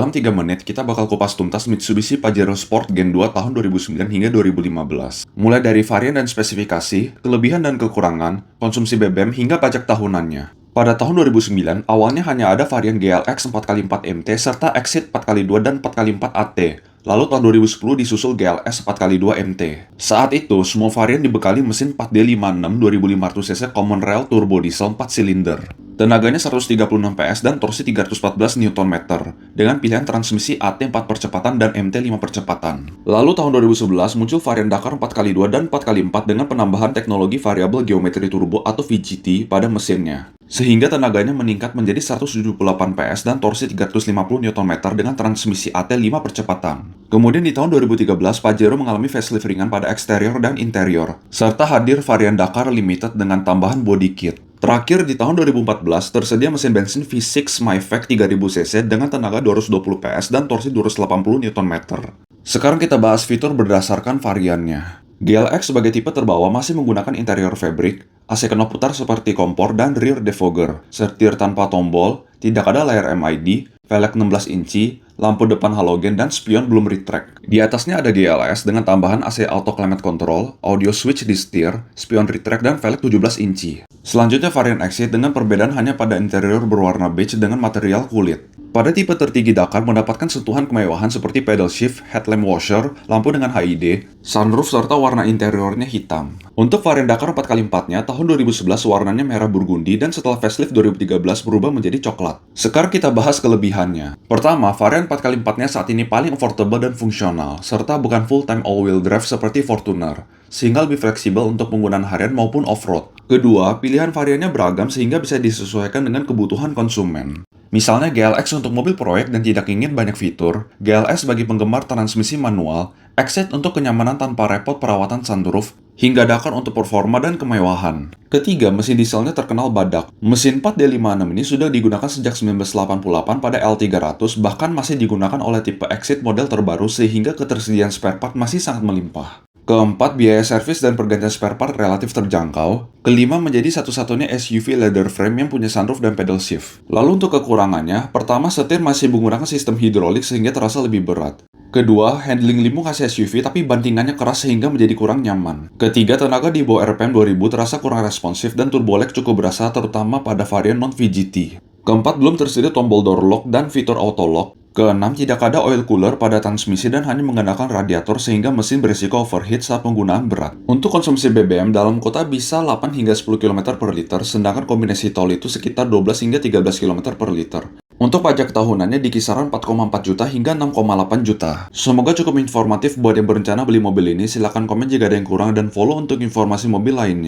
Dalam 3 menit, kita bakal kupas tuntas Mitsubishi Pajero Sport Gen 2 tahun 2009 hingga 2015. Mulai dari varian dan spesifikasi, kelebihan dan kekurangan, konsumsi BBM hingga pajak tahunannya. Pada tahun 2009, awalnya hanya ada varian GLX 4x4 MT serta Exit 4x2 dan 4x4 AT. Lalu tahun 2010 disusul GLS 4x2 MT. Saat itu, semua varian dibekali mesin 4D56 2500cc Common Rail turbo diesel 4 silinder. Tenaganya 136 PS dan torsi 314 Nm, dengan pilihan transmisi AT 4 percepatan dan MT 5 percepatan. Lalu tahun 2011 muncul varian Dakar 4x2 dan 4x4 dengan penambahan teknologi variabel geometri turbo atau VGT pada mesinnya. Sehingga tenaganya meningkat menjadi 178 PS dan torsi 350 Nm dengan transmisi AT 5 percepatan. Kemudian di tahun 2013, Pajero mengalami facelift ringan pada eksterior dan interior, serta hadir varian Dakar Limited dengan tambahan body kit. Terakhir di tahun 2014, tersedia mesin bensin V6 MyVac 3000cc dengan tenaga 220 PS dan torsi 280 Nm. Sekarang kita bahas fitur berdasarkan variannya. GLX sebagai tipe terbawah masih menggunakan interior fabric, AC knop putar seperti kompor dan rear defogger, setir tanpa tombol, tidak ada layar MID, velg 16 inci, lampu depan halogen, dan spion belum retract. Di atasnya ada GLS dengan tambahan AC auto climate control, audio switch di setir, spion retract, dan velg 17 inci. Selanjutnya varian Exit dengan perbedaan hanya pada interior berwarna beige dengan material kulit. Pada tipe tertinggi Dakar mendapatkan sentuhan kemewahan seperti pedal shift, headlamp washer, lampu dengan HID, sunroof, serta warna interiornya hitam. Untuk varian Dakar 4x4-nya, tahun 2011 warnanya merah burgundi dan setelah facelift 2013 berubah menjadi coklat. Sekarang kita bahas kelebihannya. Pertama, varian 4x4-nya saat ini paling affordable dan fungsional, serta bukan full-time all-wheel drive seperti Fortuner, sehingga lebih fleksibel untuk penggunaan harian maupun off-road. Kedua, pilihan variannya beragam sehingga bisa disesuaikan dengan kebutuhan konsumen. Misalnya GLX untuk mobil proyek dan tidak ingin banyak fitur, GLS bagi penggemar transmisi manual, Exit untuk kenyamanan tanpa repot perawatan sunroof, hingga Dakar untuk performa dan kemewahan. Ketiga, mesin dieselnya terkenal badak. Mesin 4D56 ini sudah digunakan sejak 1988 pada L300, bahkan masih digunakan oleh tipe Exit model terbaru sehingga ketersediaan spare part masih sangat melimpah. Keempat, biaya servis dan pergantian spare part relatif terjangkau. Kelima, menjadi satu-satunya SUV leather frame yang punya sunroof dan pedal shift. Lalu untuk kekurangannya, pertama, setir masih menggunakan sistem hidrolik sehingga terasa lebih berat. Kedua, handling lemu khas SUV tapi bantingannya keras sehingga menjadi kurang nyaman. Ketiga, tenaga di bawah RPM 2000 terasa kurang responsif dan turbo lag cukup berasa terutama pada varian non-VGT. Keempat, belum tersedia tombol door lock dan fitur auto lock. Keenam, tidak ada oil cooler pada transmisi dan hanya menggunakan radiator sehingga mesin berisiko overheat saat penggunaan berat. Untuk konsumsi BBM dalam kota bisa 8 hingga 10 km per liter, sedangkan kombinasi tol itu sekitar 12 hingga 13 km per liter. Untuk pajak tahunannya di kisaran 4,4 juta hingga 6,8 juta. Semoga cukup informatif buat yang berencana beli mobil ini. Silahkan komen jika ada yang kurang dan follow untuk informasi mobil lainnya.